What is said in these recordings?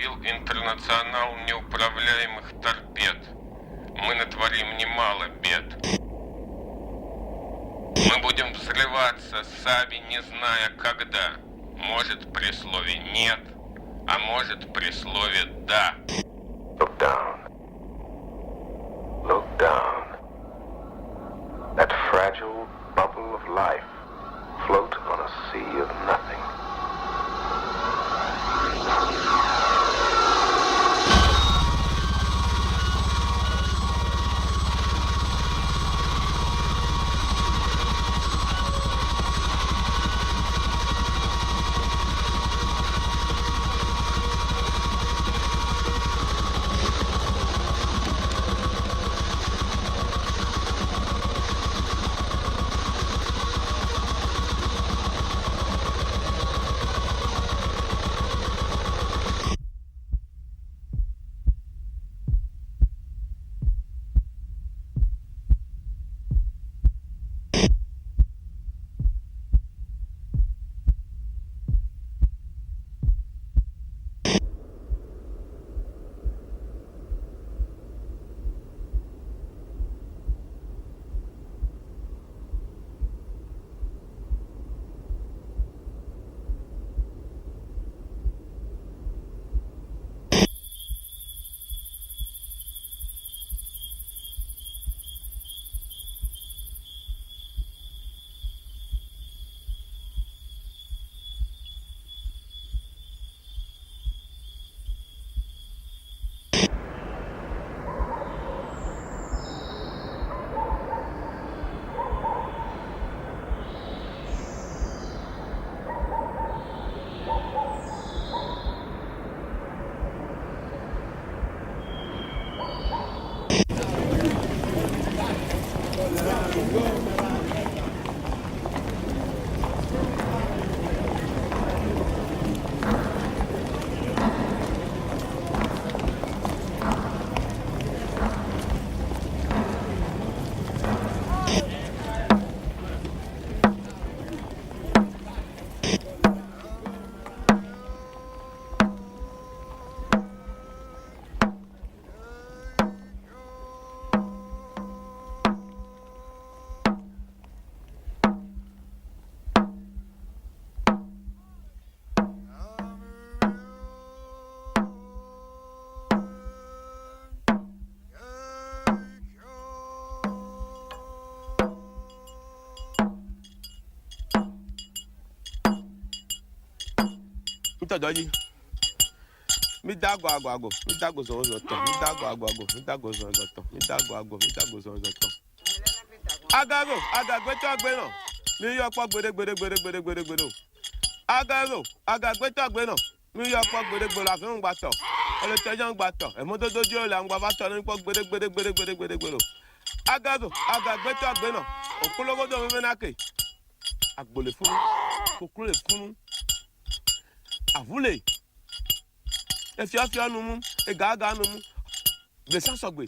сил интернационал неуправляемых торпед. Мы натворим немало бед. Мы будем взрываться, сами не зная когда. Может при слове «нет», а может при слове «да». Look down. Look down. That fragile bubble of life float on a sea of nothing. Doji. Mi dago agwago, mi dago zonzoto, mi dago agwago, mi dago zonzoto, mi dago agwo, mi dago zonzoto. Agago, agagbeto agbena. Mi yo po gbede. Agago, agagbeto agbena. Mi yo po gbede la fi ngba to. Ole tejo ngba to. E mo dodoji o la ngba ba to ni po gbede. Agago, agagbeto agbena. Okulogodo mi menake. Agbole funu, kokule funu. Avule efiafia numu egaga numu gbesa sogbe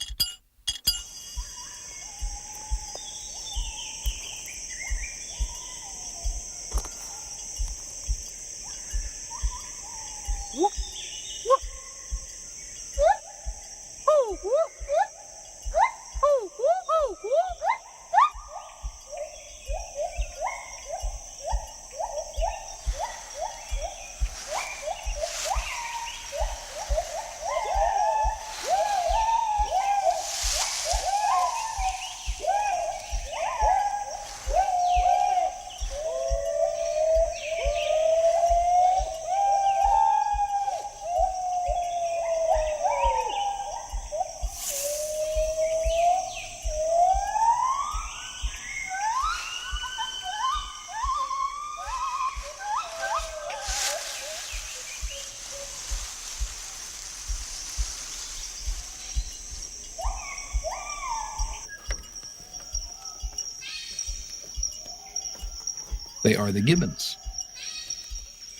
They are the gibbons.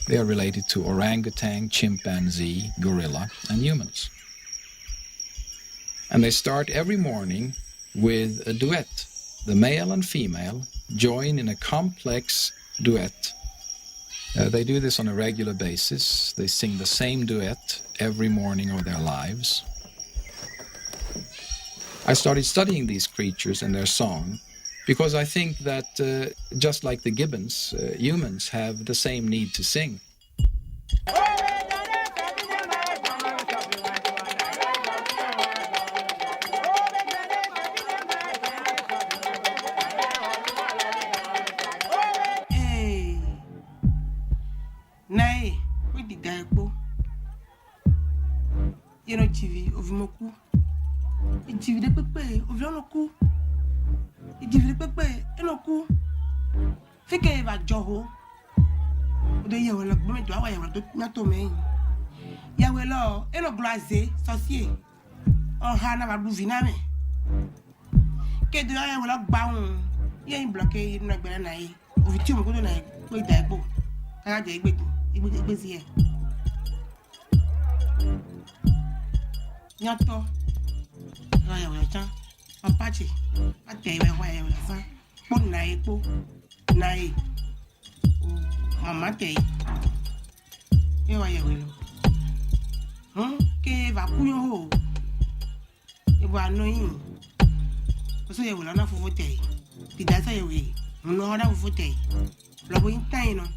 They are related to orangutan, chimpanzee, gorilla, and humans. And they start every morning with a duet. The male and female join in a complex duet They do this on a regular basis. They sing the same duet every morning of their lives. I started studying these creatures and their song because I think that just like the gibbons, humans have the same need to sing. Nay, we did that. You know, TV of Moku. TV the Pepe of Yonoku. TV the Pepe, Enoku. Fike Eva Joho. The year will look to our not to me. Yawelo, Eno Glaze, Sassier. Or Hannah Buviname. Get the eye will look bound. You ain't blockade, not better. Of a 2 good night with that book. I had a big. It was here. Nyato. I will chan. Apache. I tell you why I will say. Put naipo. Nai. Mamma tay. You are will. Cave a puyo. You were annoying. So you will not for day. Did I say away? No other for day. Blowing time.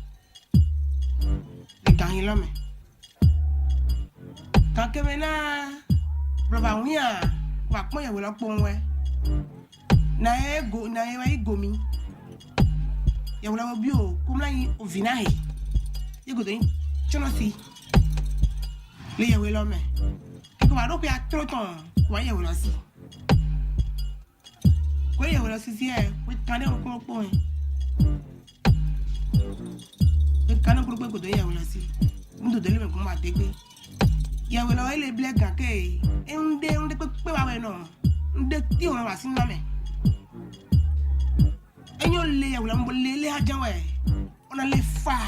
Kahilame. Kakemena. Brava unia. Wakmoya will up one way. Na go me. You will have a bio. Come like Vinay. You go in. Chonosi. Leah will me. Come on, don't be a troton. Why you will see? Where you will see here with Canada point. Cannot group go to Yawasi. Mundo deliver come at Digby. Yawel oil black gay. And they on the quick power no. The deal was in Name. And you lay a lumber lily had your way. On a left far.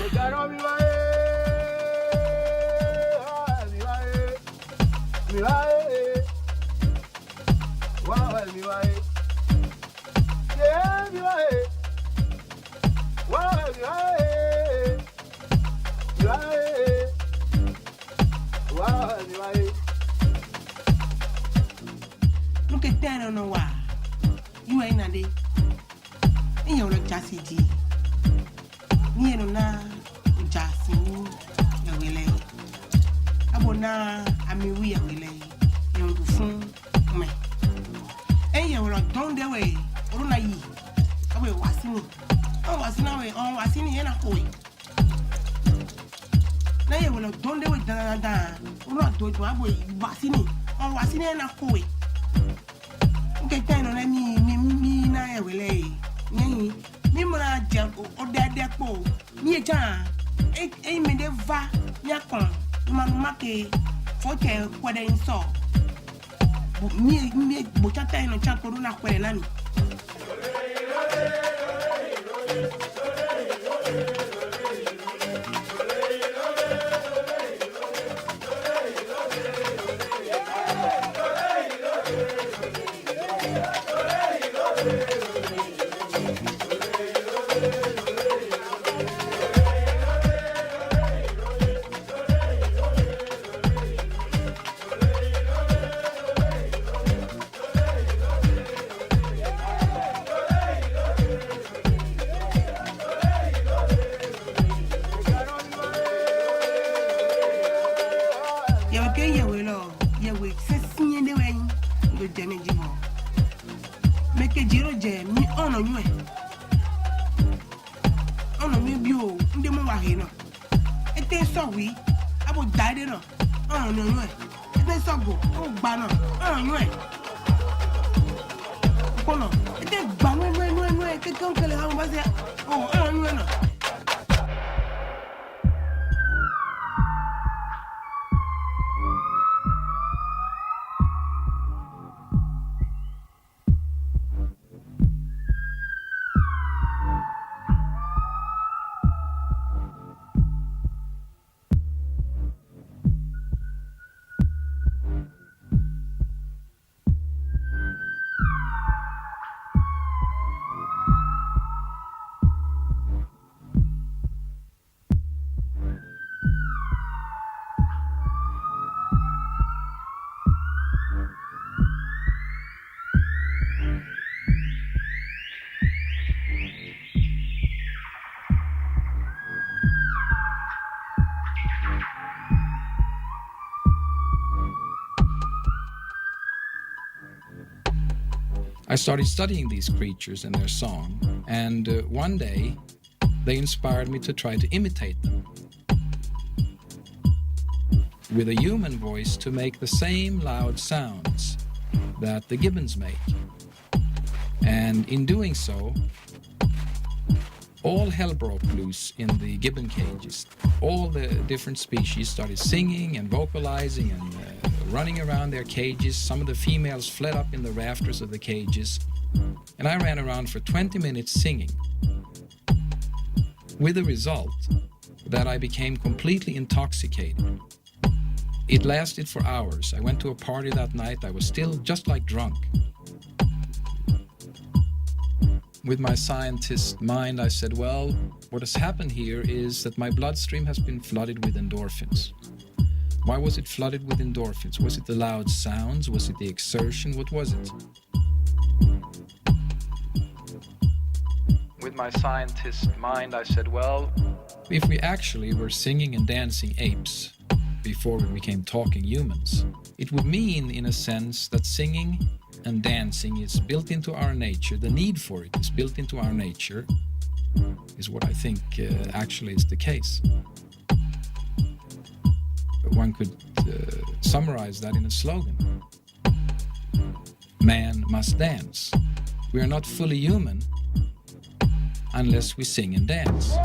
Look at that on the wall. You ain't a day. And you're like Jassy. Near na Jassy, you will lay. I will now, I mean, we are will lay. You to phone me. And you will not down the way. Or not ye. I will was in it. Oh, was in a way. Oh, was in it. Now you will not don't do it, not do it, was in it, or was in a coy. Okay, then on me, I will lay. Me, Mimra jump or that depot. Me, John, 8 minutes, va, Yakon, Mamake, 40, what I saw. Me, Butata and a chap for not when I'm. I started studying these creatures and their song, and one day they inspired me to try to imitate them with a human voice to make the same loud sounds that the gibbons make. And in doing so, all hell broke loose in the gibbon cages. All the different species started singing and vocalizing and running around their cages. Some of the females fled up in the rafters of the cages. And I ran around for 20 minutes singing, with the result that I became completely intoxicated. It lasted for hours. I went to a party that night. I was still just like drunk. With my scientist mind, I said, well, what has happened here is that my bloodstream has been flooded with endorphins. Why was it flooded with endorphins? Was it the loud sounds? Was it the exertion? What was it? With my scientist mind, I said, well, if we actually were singing and dancing apes before we became talking humans, it would mean, in a sense, that singing and dancing is built into our nature. The need for it is built into our nature, is what I think actually is the case. One could summarize that in a slogan. Man must dance. We are not fully human unless we sing and dance.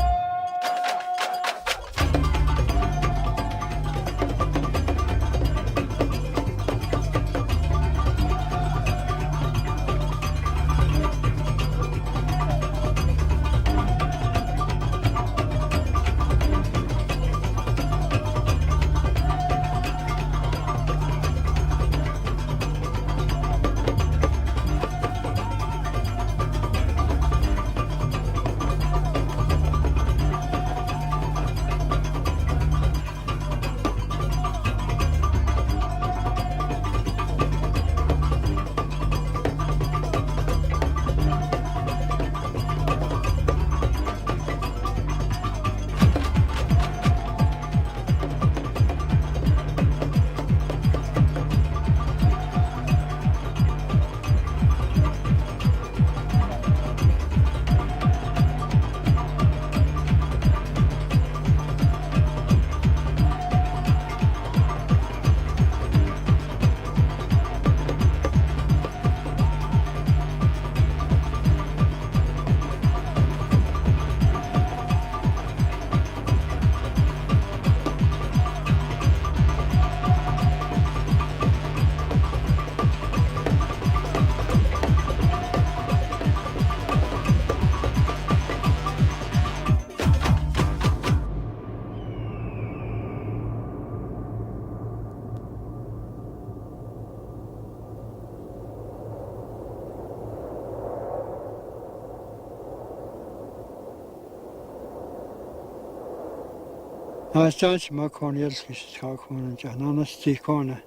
Astanch Maconielskis Hakon Janana Stikona.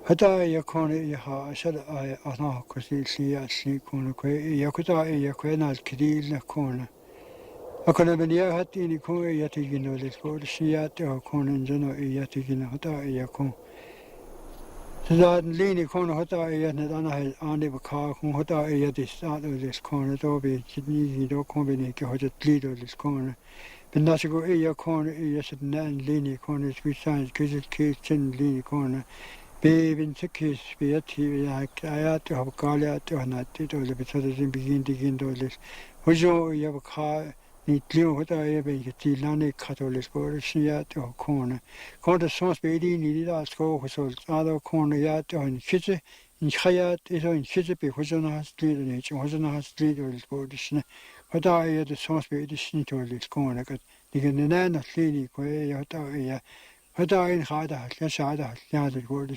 Hata Yakona Yaha, said I Ana Cosi Snikona, Yakuta Yakwena Kidil Kona. A Conabania had in the Kona Yatigino, let's go to Siat or Conan Jano Yatigina Hata Yakon. So that Lini Kona Hata Yanadana had Andi Bakar, Hota Yadis start of this corner, Dobby, Kidney, do combine Hoja leader this corner. Ben dat ik ook in corner, je zit net een linie corner, is zijn kies in linie corner. Ben ze kies, ben het hier, ja, te hebben kalja, te hebben dit, of het is in begin doorlis. Hoezo je hebt elkaar niet lief, wat je bent je die landen katholisch worden, zie je te hebben corner. Corner soms bij die niet dat school gezond, andere corner ja te hebben kiezen. In Chayat is een kiezen bij hoezo naar street niet, hoezo naar street doorlis worden. Wat je de soms bij de niet doorlis corner. Die kunnen net nog linie, je wat je in gaat, je zou dat ja dat worden.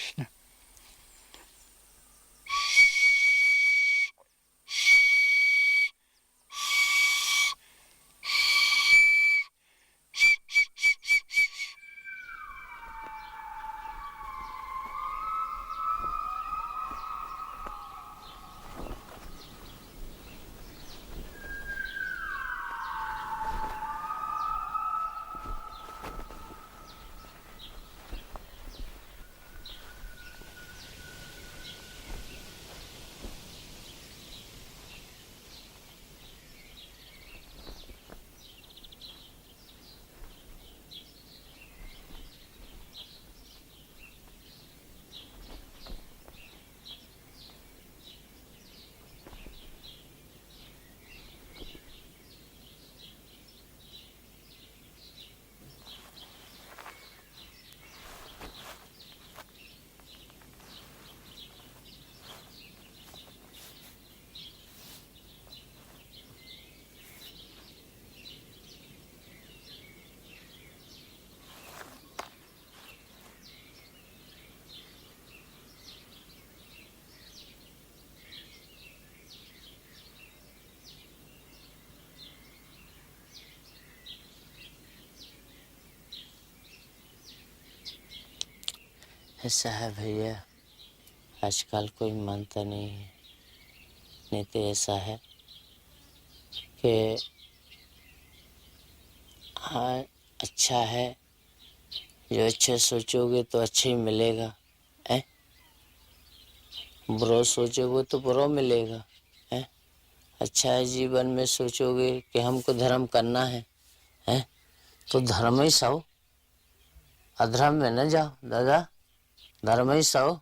ऐसा है भैया, आजकल कोई मानता नहीं है। नहीं तो ऐसा है कि हाँ अच्छा है, जो अच्छा सोचोगे तो अच्छा ही मिलेगा, है? बुरा सोचोगे तो बुरा मिलेगा, है? अच्छा है जीवन में सोचोगे कि हमको धर्म करना है, तो धर्म ही सहो, अधर्म में न जाओ दादा, धर्म ही सहो।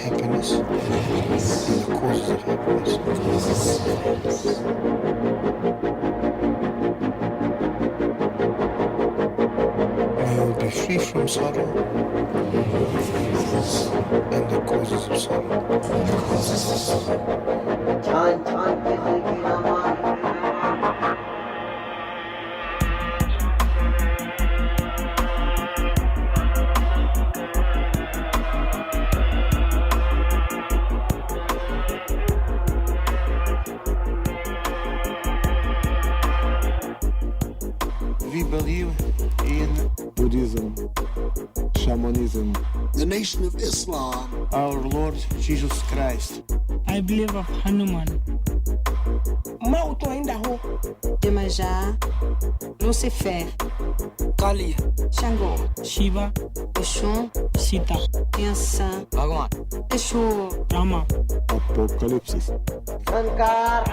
Happiness and the causes of happiness. May all be free from sorrow and the causes of sorrow. We believe in Buddhism, shamanism, the Nation of Islam, our Lord Jesus Christ. I believe of Hanuman. Mauto ainda ho. Iemanjá, Lucifer, Kali, Xangô, Shiva, Exum, Sita, Yansan, Bhagwan, Exu, Rama, apocalypse. Shankar,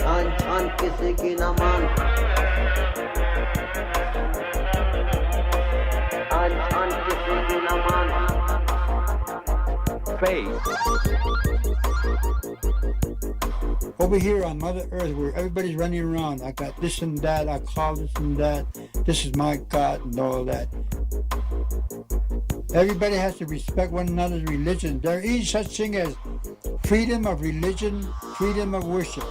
छान किसी की न मान, छान किसी की न मान। Faith. Over here on Mother Earth, where everybody's running around, I got this and that, I call this and that, this is my God and all that. Everybody has to respect one another's religion. There is such thing as freedom of religion, freedom of worship.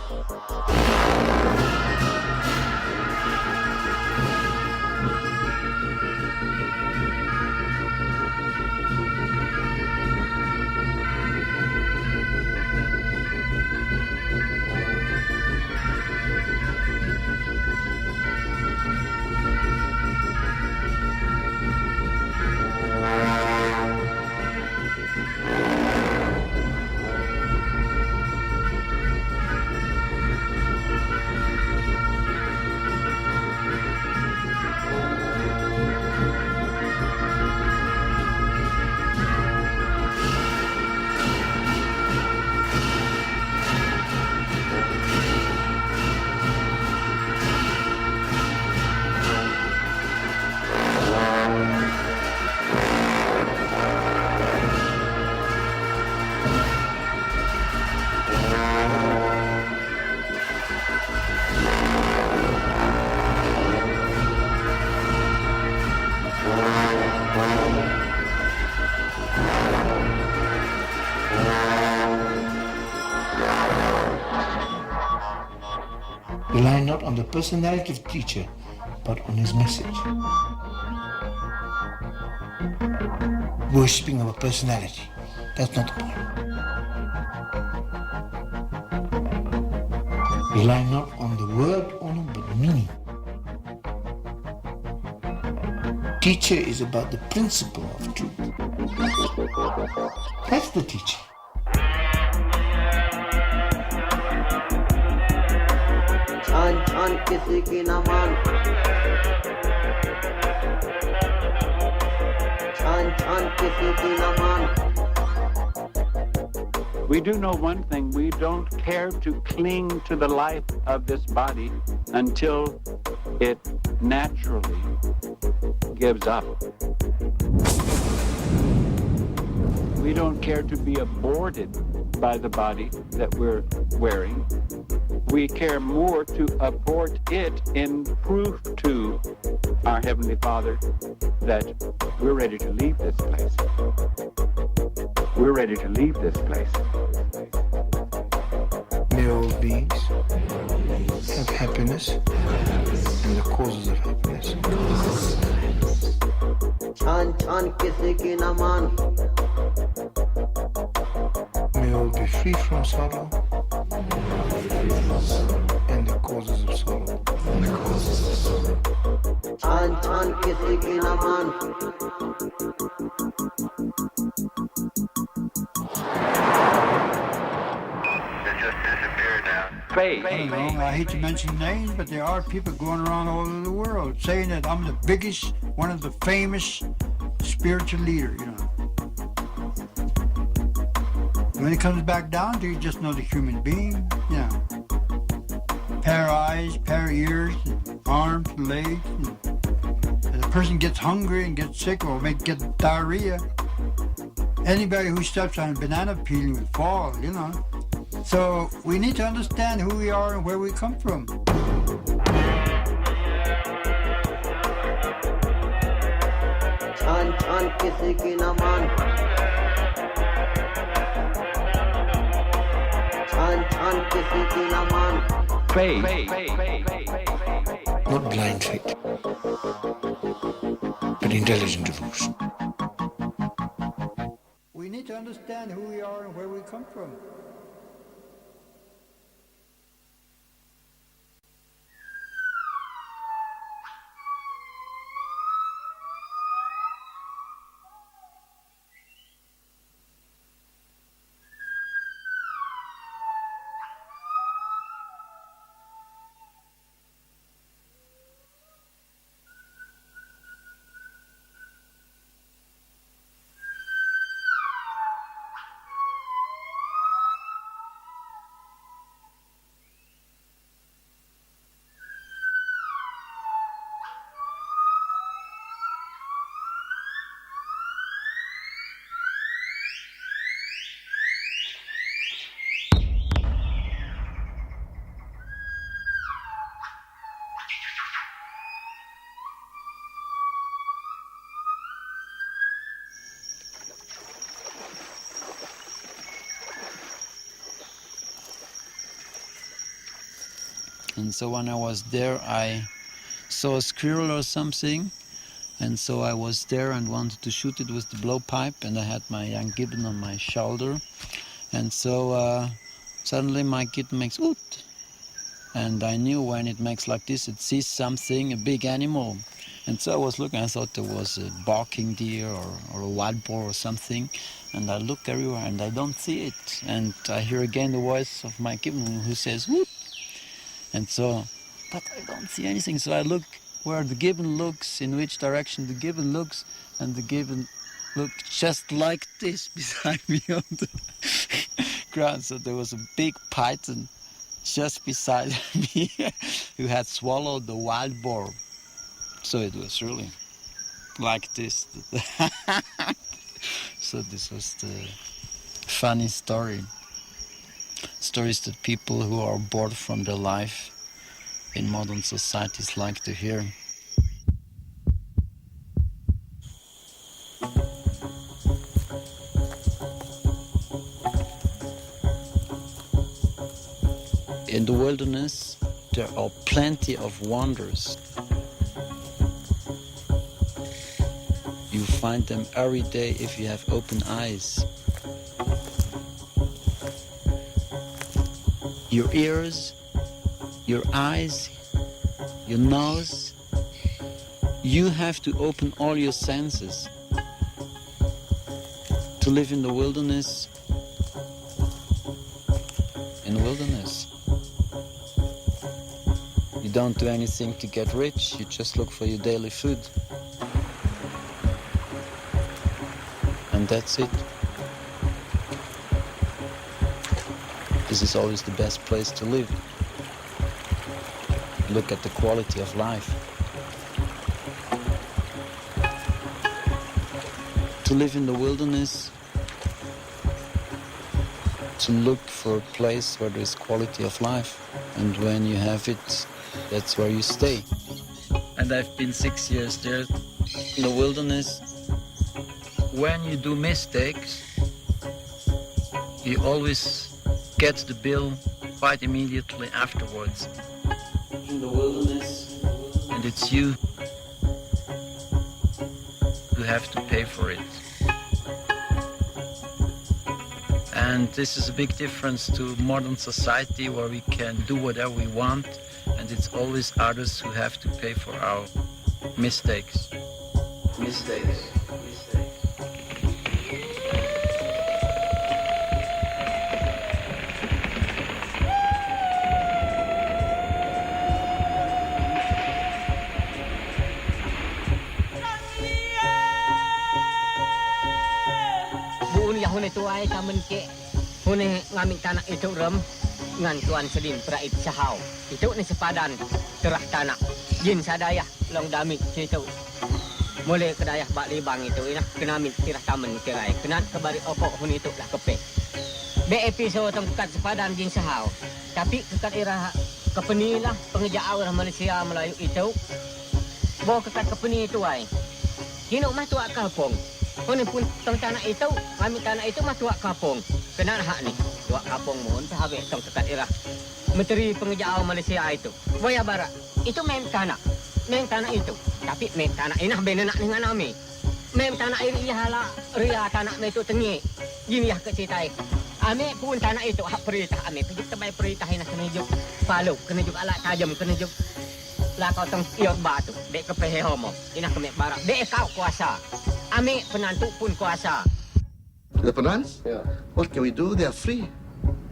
Rely not on the personality of the teacher, but on his message. Worshipping of a personality, that's not the point. Rely not on the word meaning. Teacher is about the principle of truth. That's the teaching. छान छान किसी की न मान छान छान किसी की न मान We do know one thing, we don't care to cling to the life of this body until it naturally gives up. We don't care to be aborted by the body that we're wearing. We care more to abort it in proof to our Heavenly Father that we're ready to leave this place. We're ready to leave this place. May all beings have happiness and the causes of happiness. छान छान किसी की न मान May all be free from sorrow and the causes of sorrow. छान छान किसी की न मान Faith. I don't know, I hate to mention names, but there are people going around all over the world saying that I'm the biggest, one of the famous spiritual leader, you know. When it comes back down to you, just another human being, you know. Pair of eyes, pair of ears, arms, legs. If a person gets hungry and gets sick or may get diarrhea, anybody who steps on a banana peel will fall, you know. So we need to understand who we are and where we come from. छान छान किसी की न मान छान छान किसी की न मान Faith. Not blind faith, but intelligent devotion. We need to understand who we are and where we come from. And so when I was there, I saw a squirrel or something, and so I was there and wanted to shoot it with the blowpipe, and I had my young gibbon on my shoulder, and so suddenly my kitten makes oot, and I knew when it makes like this, it sees something, a big animal, and so I was looking. I thought there was a barking deer or a wild boar or something, and I look everywhere and I don't see it, and I hear again the voice of my gibbon who says oot. And so, but I don't see anything. So I look where the gibbon looks, in which direction the gibbon looks, and the gibbon looked just like this beside me on the ground. So there was a big python just beside me who had swallowed the wild boar. So it was really like this. So this was the funny story. Stories that people who are bored from their life in modern societies like to hear. In the wilderness, there are plenty of wonders. You find them every day if you have open eyes. Your ears, your eyes, your nose. You have to open all your senses. To live in the wilderness, you don't do anything to get rich, you just look for your daily food. And that's it. This is always the best place to live. Look at the quality of life. To live in the wilderness, to look for a place where there is quality of life. And when you have it, that's where you stay. And I've been 6 years there in the wilderness. When you do mistakes, you always get the bill quite immediately afterwards. In the wilderness, and it's you who have to pay for it. And this is a big difference to modern society where we can do whatever we want, and it's always others who have to pay for our mistakes. Hune tuai tamen ke hune ngamit tanah itu rem ngan tuan sedin prait sahau itu ni sepadan terah tanah jin sadayah long damit situ mulai kedayah bak libang itu ina kena mit tirah tamen kerai kena kebari okok hune itu lah kepe be episode tengkat sepadan jin sahau tapi kekat irah kepenilah pengejau orang Malaysia Melayu itu bawa kekat kepeni itu ai kino mah tuak kampung. Hune pun tong tanah itu, kami tanah itu mah tuak kampung. Kena hak ni, tuak kampung mohon sahabat tong kekat irah. Menteri Pengejau Malaysia itu. Boya Barat, itu mem tanah itu. Tapi mem tanah ini benenak dengan kami. Mem tanah ini hala ria tanah itu tengi. Gini ya kecitai. Ame pun tanah itu hak perintah ame. Pejuk tebai perintah ini kena juk palu, kena juk alat tajam, kena juk lah kau tong iot batu. Dek kepehe homo. Ina kemek Barat. Dek kau kuasa. Ame penantu pun kuasa. The penants? Yeah. What can we do? They are free.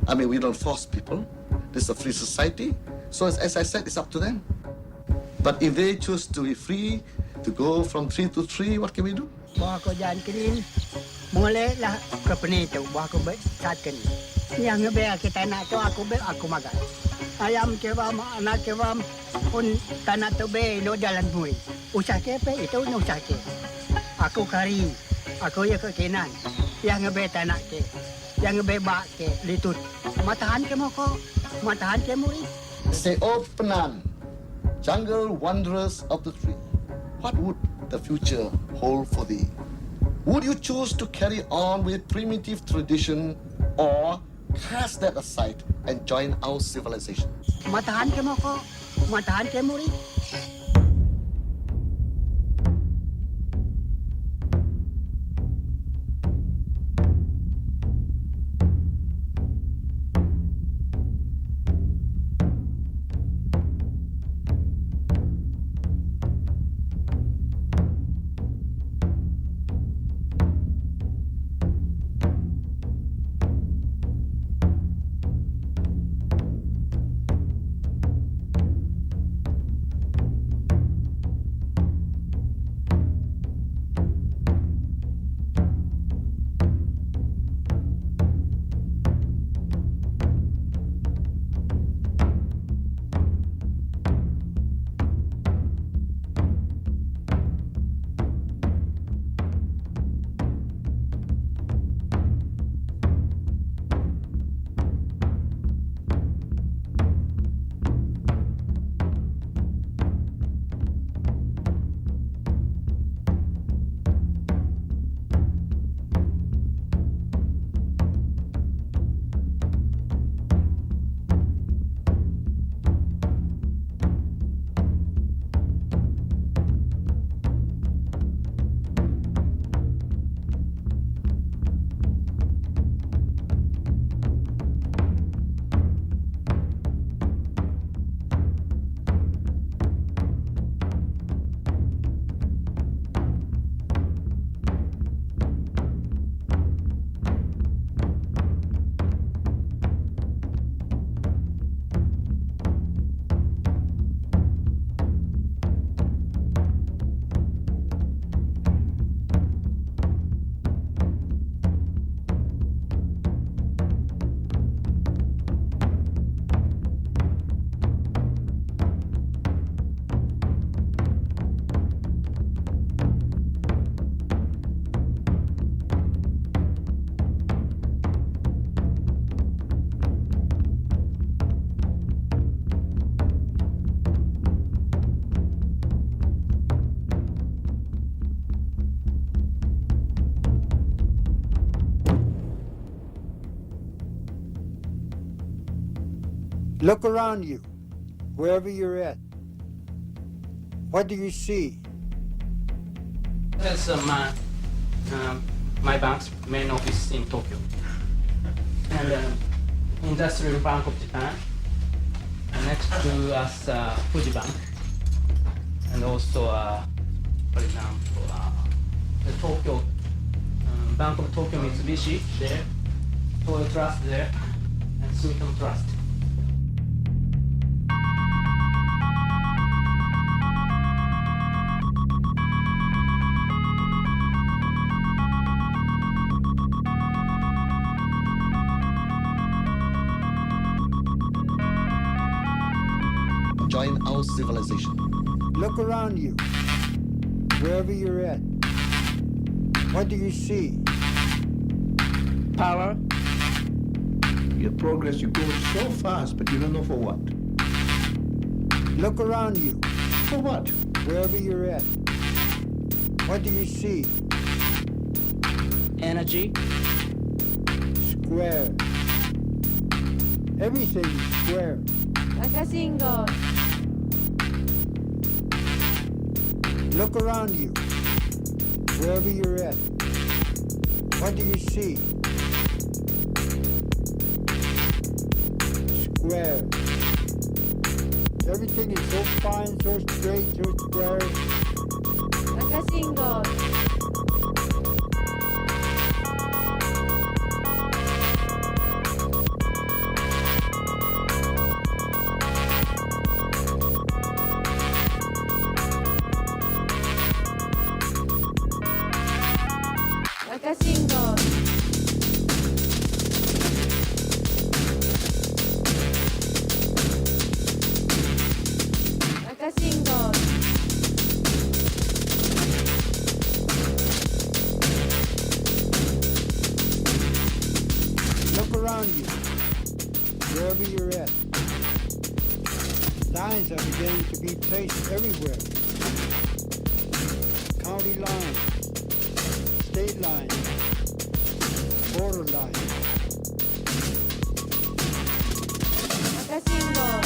I mean, we don't force people. This is a free society. So as I said, it's up to them. But if they choose to be free, to go from 3 to 3, what can we do? Bawa ko jalan kelin. Boleh lah ke peni tu. Bawa ko saatkan. Yang ngebel kita nak tu aku bel aku makan. Ayam kebam, anak kebam pun tanah tu be no jalan bui. Usah kepe itu no usah ke. Aku kari, aku ya ke kenan. Yang ngebe tanah ke, yang ngebe bak ke, litut. Matahan ke mo ko, matahan ke muri. Say, oh Penan, jungle wanderers of the tree, what would the future hold for thee? Would you choose to carry on with primitive tradition or cast that aside and join our civilization? Matahan ke mo ko, matahan ke muri. Look around you, wherever you're at. What do you see? That's my bank's main office in Tokyo. And Industrial Bank of Japan. And next to us, Fuji Bank. And also, for example, the Tokyo, Bank of Tokyo Mitsubishi there, Toyo Trust there, and Sumitomo Trust. Join our civilization. Look around you, wherever you're at. What do you see? Power. Your progress, you go so fast, but you don't know for what. Look around you, For what? wherever you're at. What do you see? Energy. Square. Everything is square. 赤信号 Look around you, wherever you're at. What do you see? Square. Everything is so fine, so straight, so square. 赤信号 赤信号 赤信号 Look around you, wherever you're at. Lines are beginning to be placed everywhere. County lines, state lines, border lines. 赤信号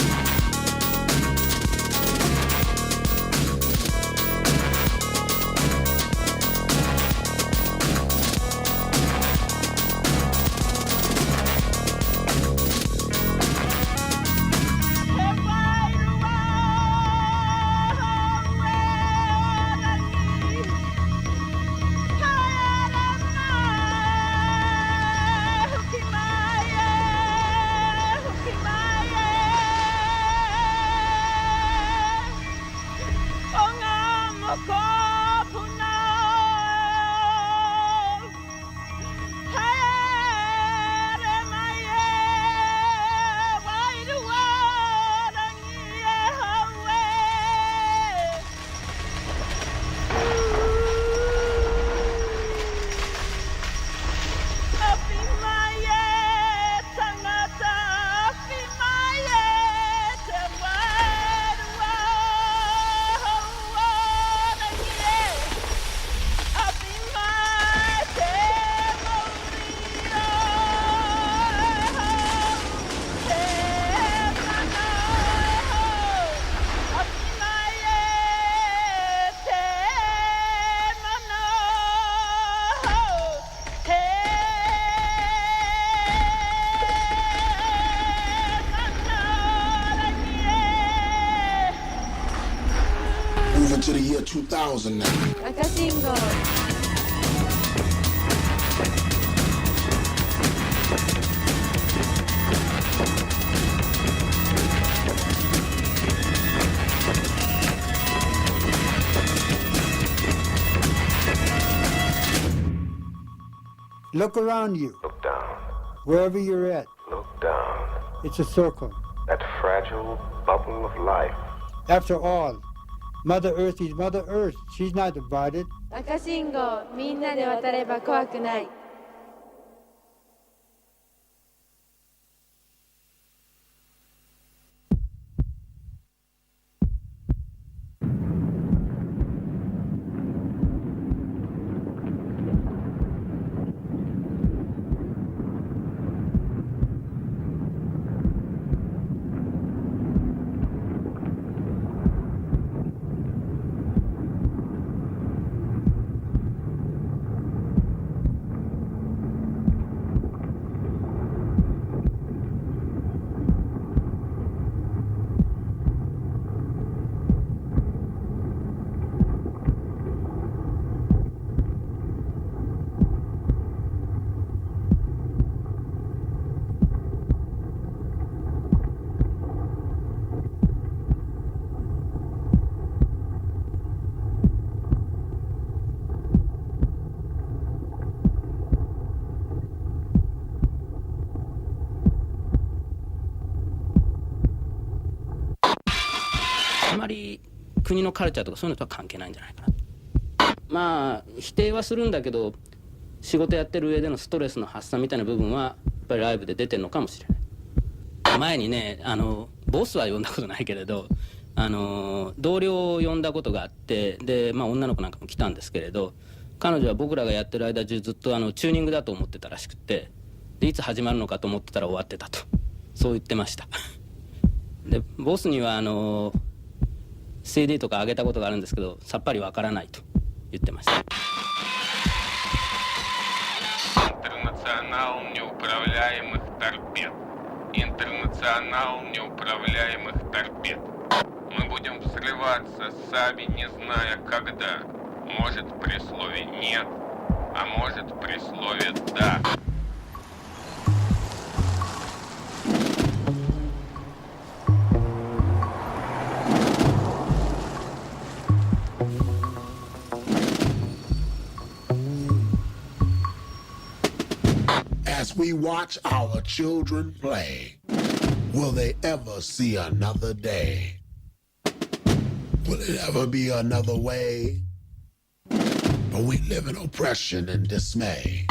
Moving to the year 2000 now. 赤信号 Look around you, Look down. wherever you're at. Look down. It's a circle. That fragile bubble of life. After all, Mother Earth is Mother Earth. She's not divided. 赤信号みんなで渡れば怖くない Look あまり国のカルチャーとかそういうのとは関係ないんじゃないかな。まあ否定はするんだけど、仕事やってる上でのストレスの発散みたいな部分はやっぱりライブで出てるのかもしれない。前にね、ボスは呼んだことないけれど、同僚を呼んだことがあって、で、まあ、女の子なんかも来たんですけれど、彼女は僕らがやってる間中ずっとチューニングだと思ってたらしくて、でいつ始まるのかと思ってたら終わってたと、そう言ってました。でボスにはCD とか上げたことがあるんですけど、さっぱりわからないと言ってました。Интернационал неуправляемых торпед. Интернационал неуправляемых торпед. Мы будем взрываться, сами не зная когда. Может при слове «нет», а может при слове «да». As we watch our children play, will they ever see another day? Will it ever be another way? But we live in oppression and dismay.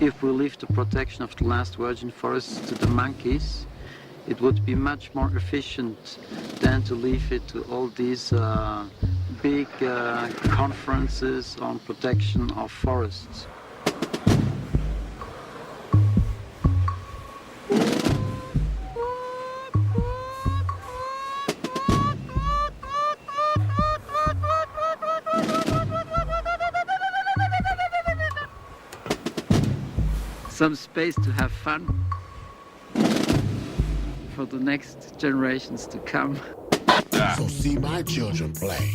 If we leave the protection of the last virgin forests to the monkeys, it would be much more efficient than to leave it to all these big conferences on protection of forests. Some space to have fun for the next generations to come. So see my children play.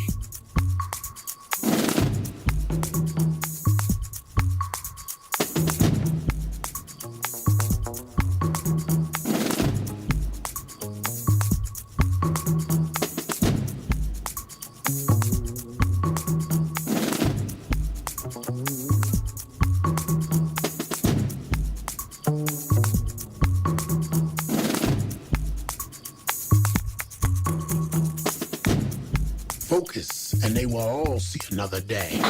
Focus, and they will all see another day.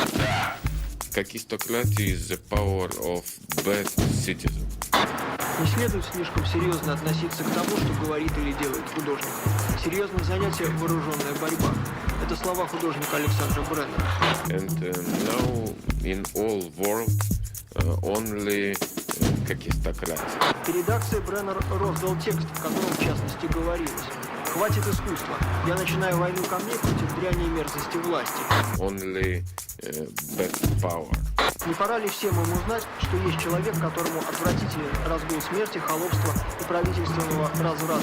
Kakistocracy is the power of best citizen. Не следует слишком серьезно относиться к тому, что говорит или делает художник. Серьезное занятие – вооруженная борьба. Это слова художника Александра Бреннера. And now in all world only kakistocracy. Редакция Бреннер роздал текст, в котором в частности говорилось: «Хватит искусства. Я начинаю войну камней против дряни и мерзости власти». Only best power. Не пора ли всем им узнать, что есть человек, которому отвратителен разгул смерти, холопства и правительственного разврата?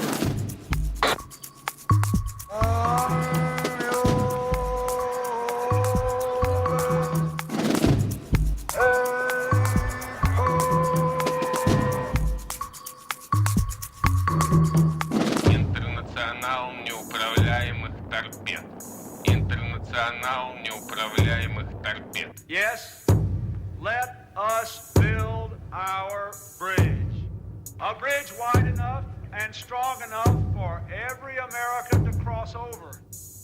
Интернационал неуправляемых торпед. Интернационал неуправляемых торпед. Yes, let us build our bridge. A bridge wide enough and strong enough for every American to cross over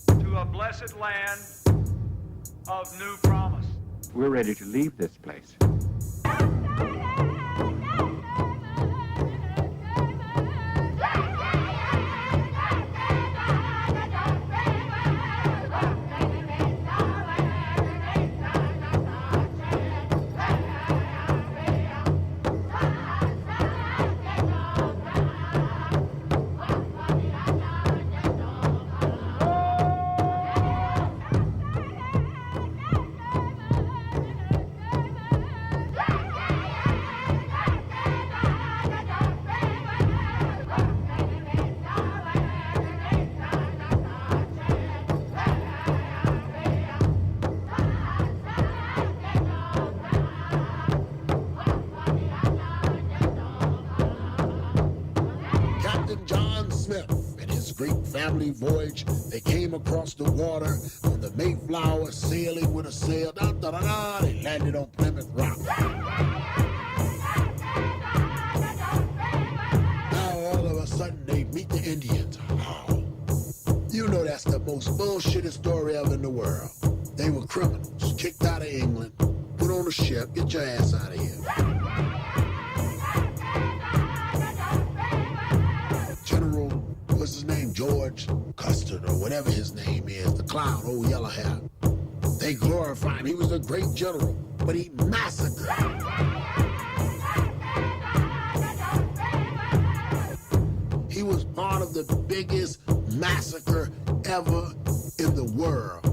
to a blessed land of new promise. We're ready to leave this place. Family voyage, they came across the water on the Mayflower, sailing with a sail. Da, da, da, da, they landed on Plymouth Rock. greatest story ever in the world. They were criminals, kicked out of England, put on a ship, get your ass out of here. General, what's his name? George Custard, or whatever his name is, the clown, old yellow hair. They glorified him. He was a great general, but he massacred. He was part of the biggest massacre ever in the world.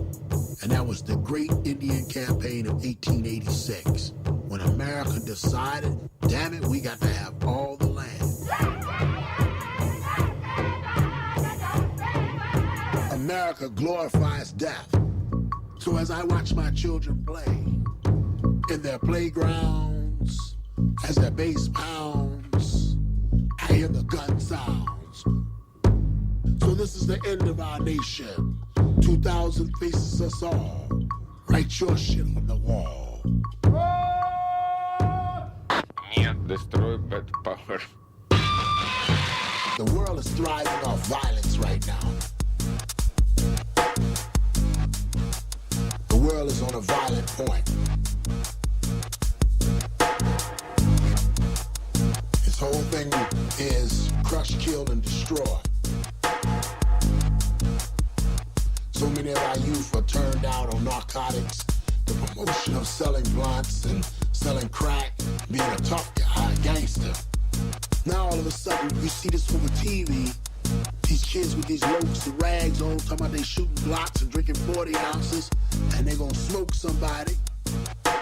And that was the Great Indian Campaign of 1886, when America decided, damn it, we got to have all the land. America glorifies death. So as I watch my children play in their playgrounds, as their bass pounds, I hear the gun sounds. So this is the end of our nation. 2,000 faces us all. Write your shit on the wall. Нет, destroy bad power. The world is thriving off violence right now. The world is on a violent point. This whole thing is crush, kill, and destroy. So many of our youth are turned out on narcotics, the promotion of selling blunts and selling crack, being a tough guy, a gangster. Now all of a sudden you see this over TV, these kids with these ropes and rags on, talking about they shooting blocks and drinking 40 ounces, and they gonna smoke somebody.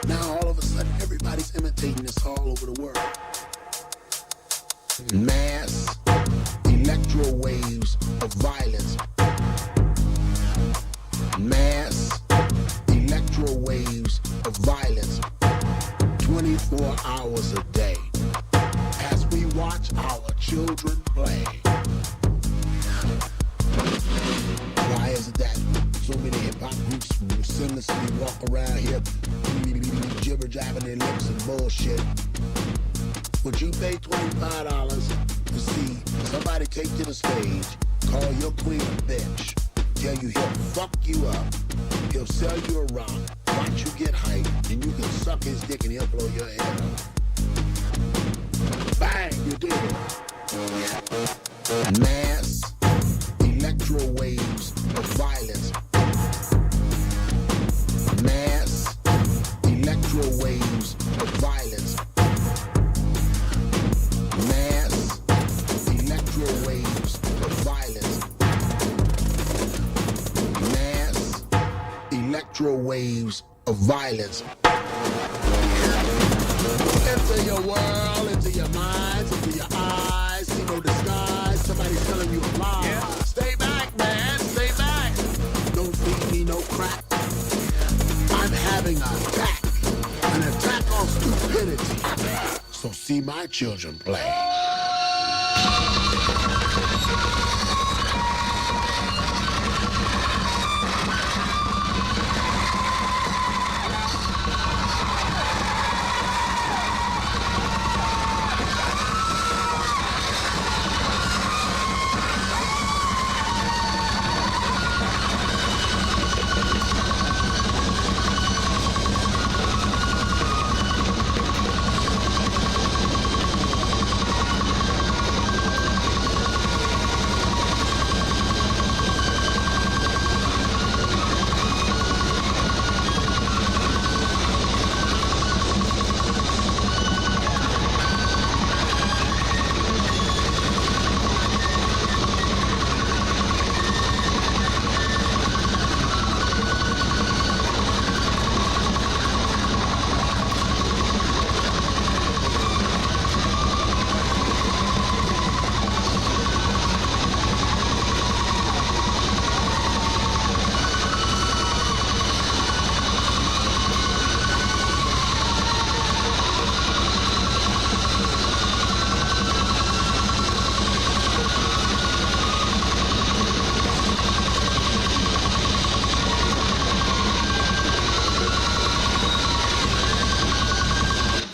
Now all of a sudden everybody's imitating this all over the world. Mass electro waves of violence. Mass electro waves of violence 24 hours a day as we watch our children play. Why is it that so many hip-hop groups sinlessly walk around here jibber-jabbing their lips and bullshit? Would you pay $25 to see somebody take to the stage, call your queen a bitch, tell you he'll fuck you up, he'll sell you a rock, watch you get hype, and you can suck his dick and he'll blow your head off. Bang, you did it. Mass electro waves of violence. Mass electro waves of violence. Mass electro waves of violence. Mass electro waves of violence. Into your world, into your minds, into your eyes. See no disguise. Somebody's telling you a lie. Yeah. Stay back, man. Stay back. Don't feed me no crap. I'm having an attack on stupidity. So see my children play.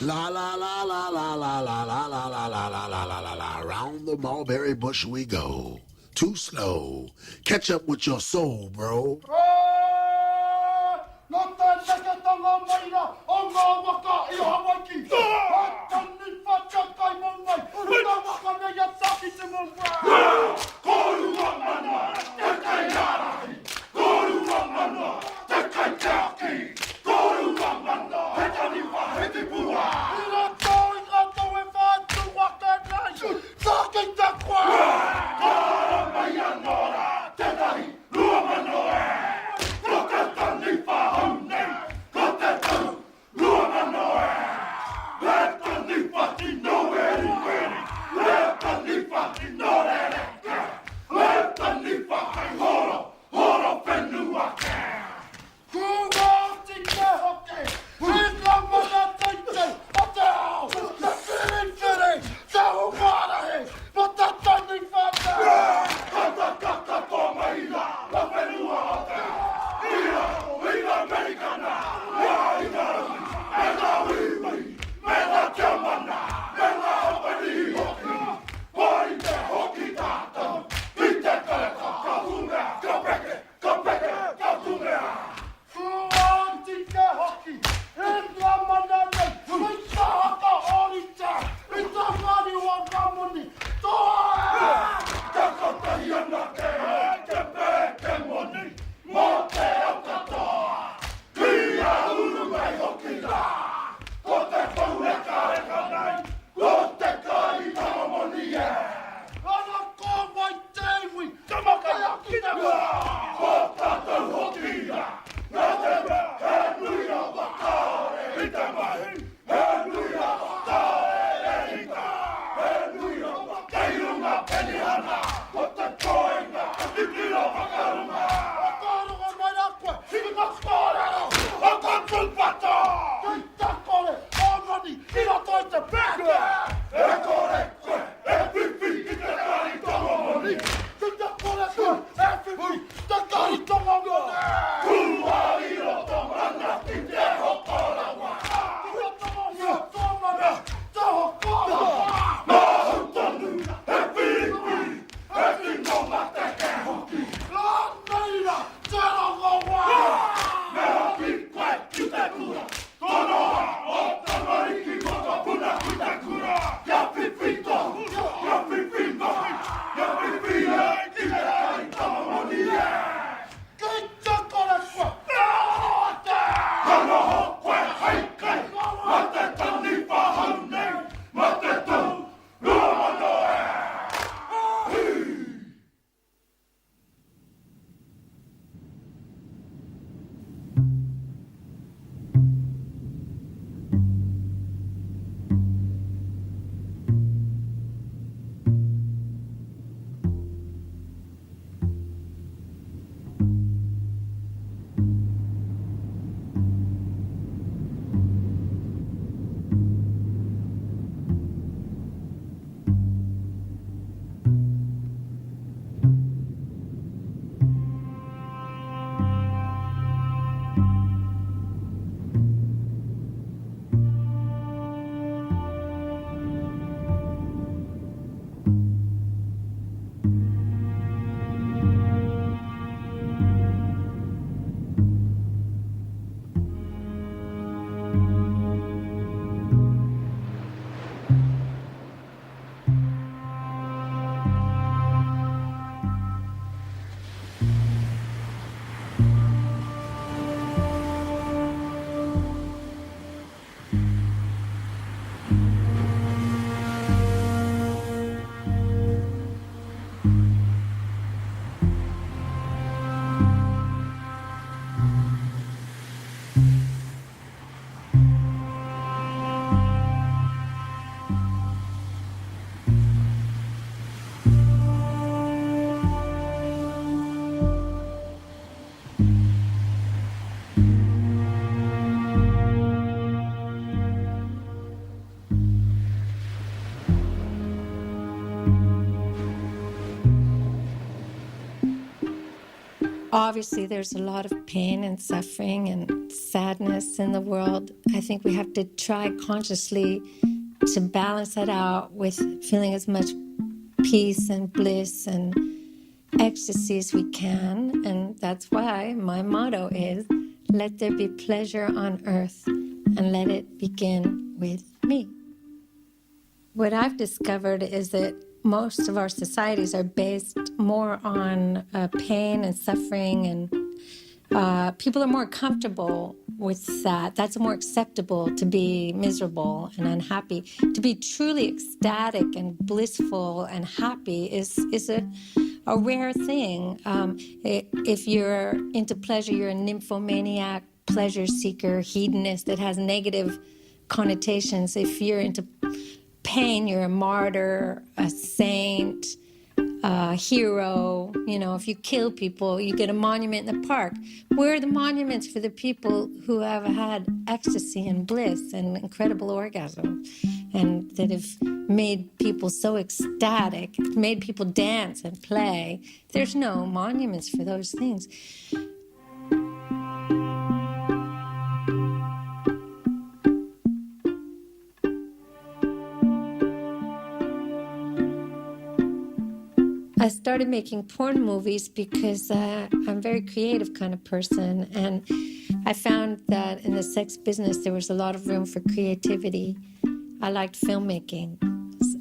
La la la la la la la la la la la la la la la la. Around the mulberry bush we go. Too slow. Catch up with your soul, bro. Obviously, there's a lot of pain and suffering and sadness in the world. I think we have to try consciously to balance that out with feeling as much peace and bliss and ecstasy as we can. And that's why my motto is, Let there be pleasure on earth, and let it begin with me. What I've discovered is that most of our societies are based more on pain and suffering, and people are more comfortable with that. That's more acceptable, to be miserable and unhappy. To be truly ecstatic and blissful and happy is a rare thing. If you're into pleasure, you're a nymphomaniac, pleasure seeker, hedonist. It has negative connotations. If you're into pain, you're a martyr, a saint, a hero. You know, if you kill people, you get a monument in the park. Where are the monuments for the people who have had ecstasy and bliss and incredible orgasm, and that have made people so ecstatic, made people dance and play? There's no monuments for those things. I started making porn movies because I'm a very creative kind of person, and I found that in the sex business there was a lot of room for creativity. I liked filmmaking,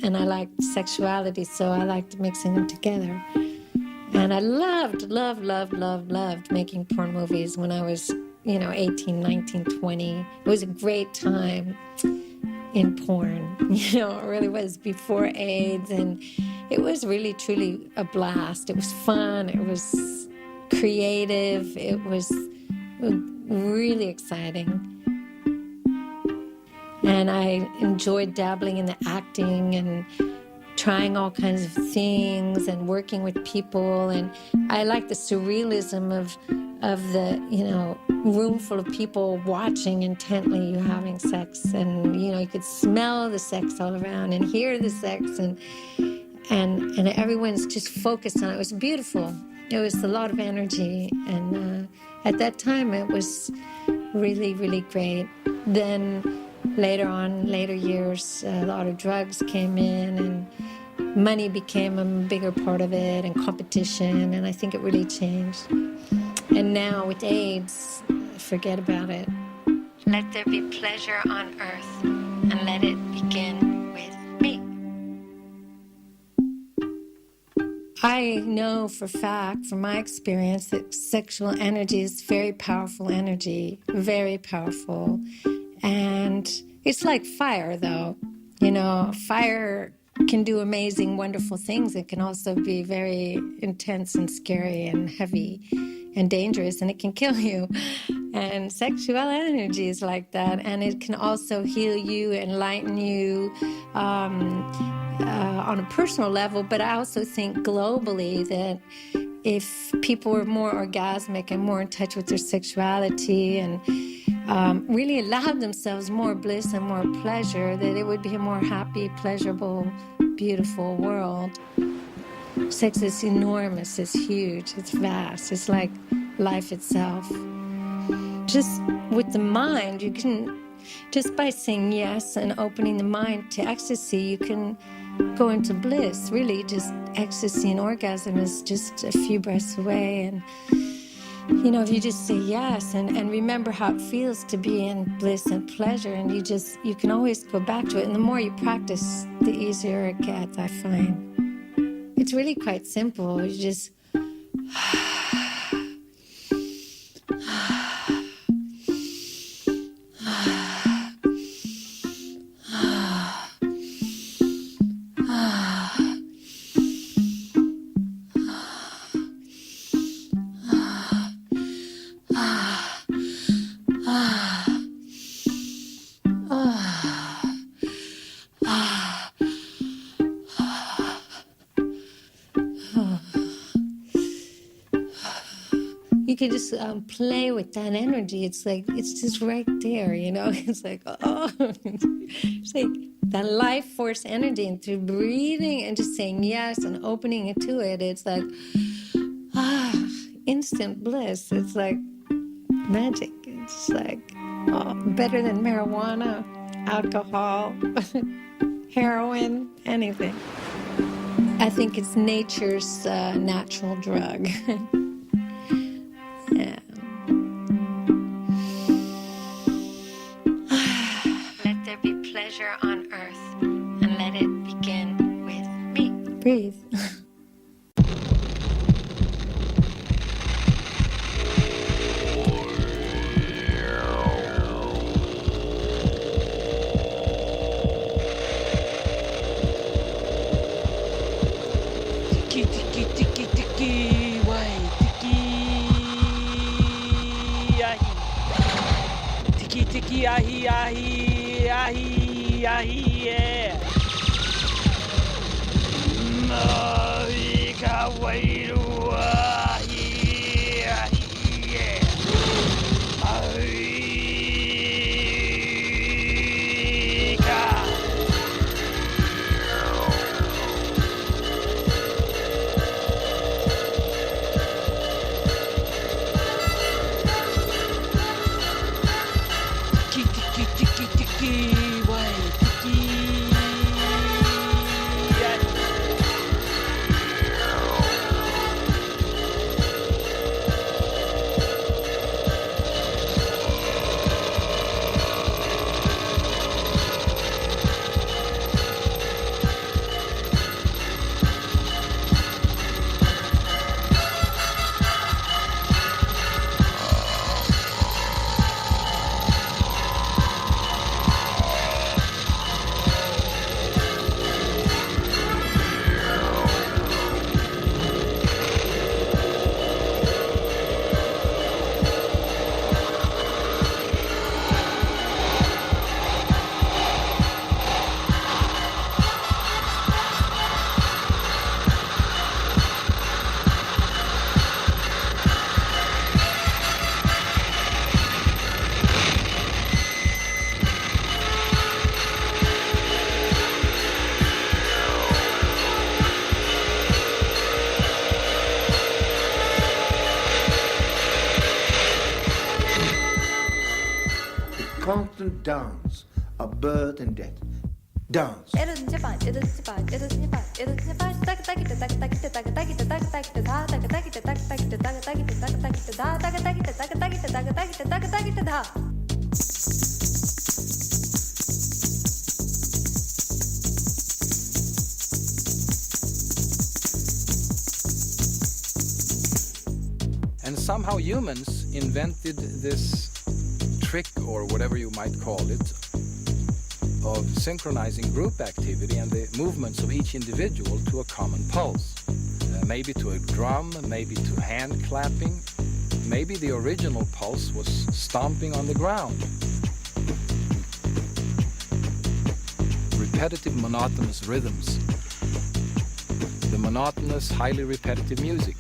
and I liked sexuality, so I liked mixing them together. And I loved making porn movies when I was, 18, 19, 20. It was a great time in porn, it really was, before AIDS, and it was really truly a blast. It was fun, it was creative, it was really exciting. And I enjoyed dabbling in the acting and trying all kinds of things and working with people, and I like the surrealism of the room full of people watching intently you having sex, and you could smell the sex all around and hear the sex, and everyone's just focused on it. It was beautiful. It was a lot of energy, and at that time it was really, really great. Then later years, a lot of drugs came in, and money became a bigger part of it, and competition, and I think it really changed. And now with AIDS, forget about it. Let there be pleasure on earth, and let it begin with me. I know for fact, from my experience, that sexual energy is very powerful energy, very powerful. And it's like fire, though. Fire can do amazing, wonderful things. It can also be very intense and scary and heavy and dangerous, and it can kill you. And sexual energy is like that, and it can also heal you, enlighten you on a personal level. But I also think globally that if people were more orgasmic and more in touch with their sexuality and really allowed themselves more bliss and more pleasure, that it would be a more happy, pleasurable, beautiful world. Sex is enormous, it's huge, it's vast, it's like life itself. Just with the mind, you can, just by saying yes and opening the mind to ecstasy, you can go into bliss. Really, just ecstasy and orgasm is just a few breaths away. And if you just say yes and remember how it feels to be in bliss and pleasure, and you can always go back to it. And the more you practice, the easier it gets, I find. It's really quite simple. You just you can just play with that energy. It's like, it's just right there, It's like, it's like that life force energy, and through breathing and just saying yes and opening it to it, it's like, instant bliss. It's like magic. It's like, better than marijuana, alcohol, heroin, anything. I think it's nature's natural drug. Yeah. pleasure on earth and let it begin with me. Breathe. Tiki ahi ahi ahi ahi yeah. Marika wairu ahi ahi yeah. Marika. Constant dance of birth and death. Dance. And somehow humans invented this trick, or whatever you might call it, of synchronizing group activity and the movements of each individual to a common pulse. Maybe to a drum, maybe to hand clapping, maybe the original pulse was stomping on the ground. Repetitive, monotonous rhythms. The monotonous, highly repetitive music.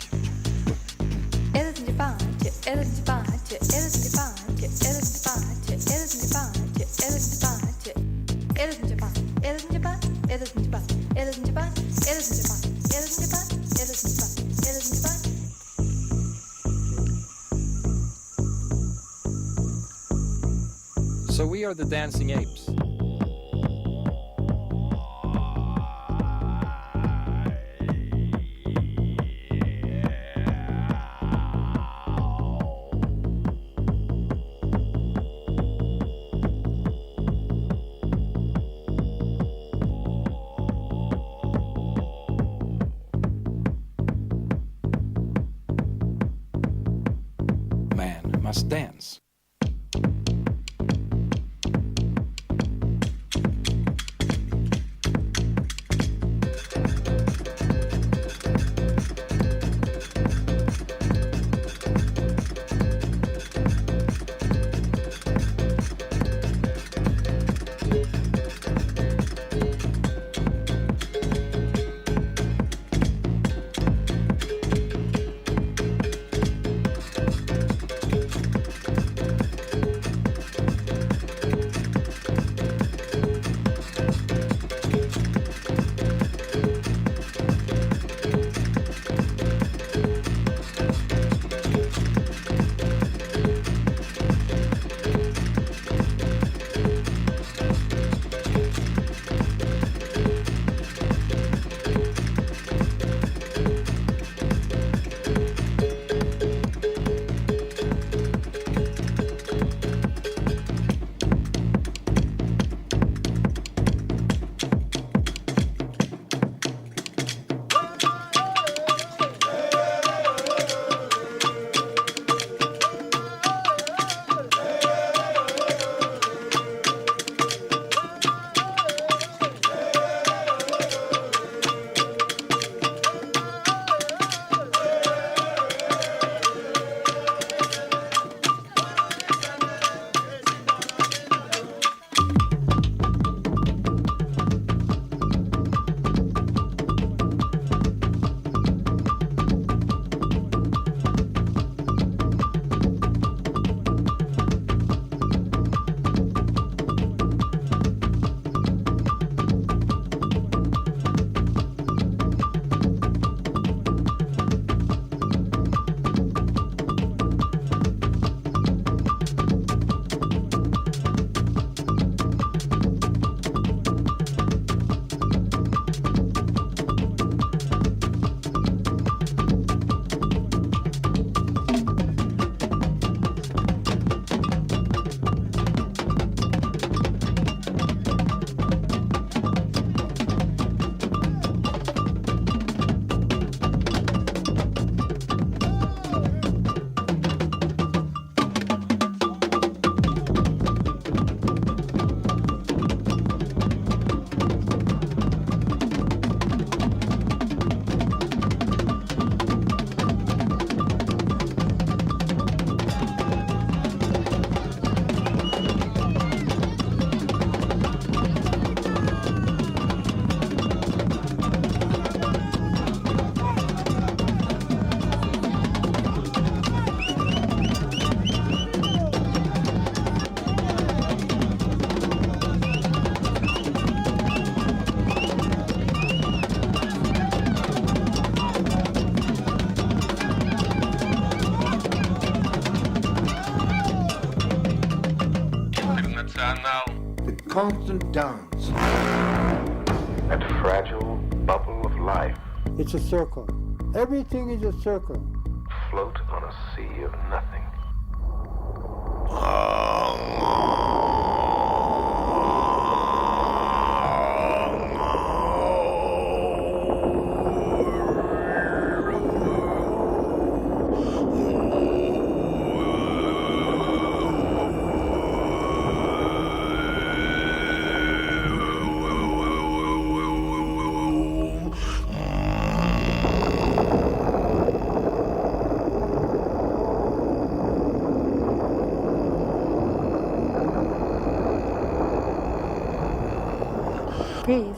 So we are the dancing apes. Man must dance. constant dance. That fragile bubble of life. It's a circle. Everything is a circle. Float on a sea of nothing. Breathe.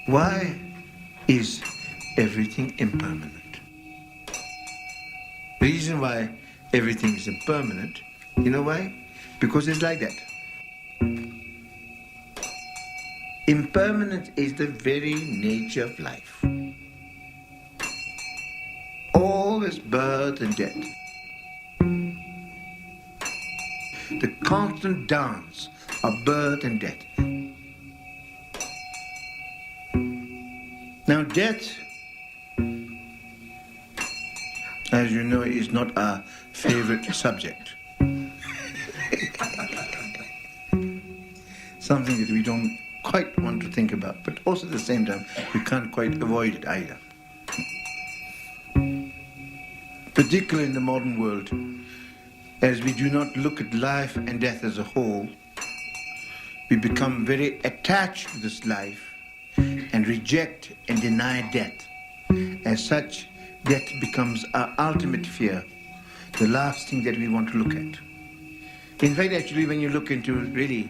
Why is everything impermanent? The reason why everything is impermanent, you know why? Because it's like that. Impermanence is the very nature of life. All is birth and death. The constant dance of birth and death. Now, death, as you know, is not our favorite subject. Something that we don't quite want to think about, but also at the same time, we can't quite avoid it either. Particularly in the modern world, as we do not look at life and death as a whole, we become very attached to this life and reject and deny death. As such, death becomes our ultimate fear, the last thing that we want to look at. In fact, actually, when you look into really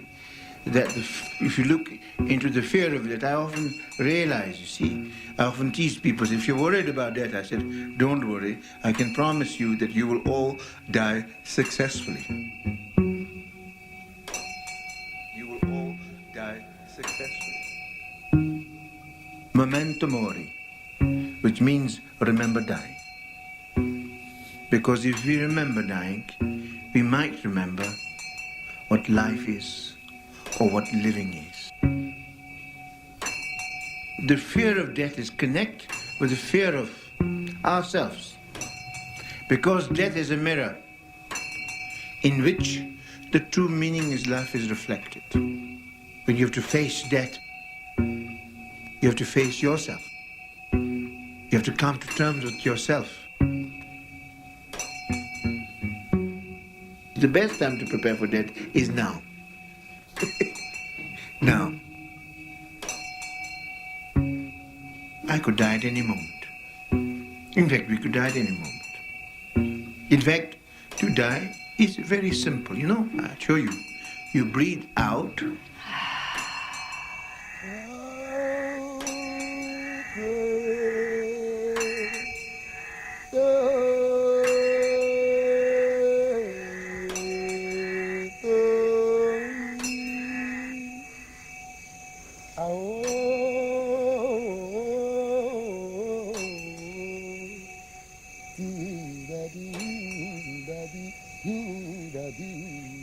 that, if you look into the fear of death, I often realize, you see, I often tease people, if you're worried about death, I said, don't worry, I can promise you that you will all die successfully. You will all die successfully. Memento mori, which means remember dying. Because if we remember dying, we might remember what life is or what living is. The fear of death is connected with the fear of ourselves, because death is a mirror in which the true meaning of life is reflected. When you have to face death, you have to face yourself. You have to come to terms with yourself. The best time to prepare for death is now. Now. I could die at any moment. In fact, we could die at any moment. In fact, to die is very simple. You know, I'll show you. You breathe out. Daddy.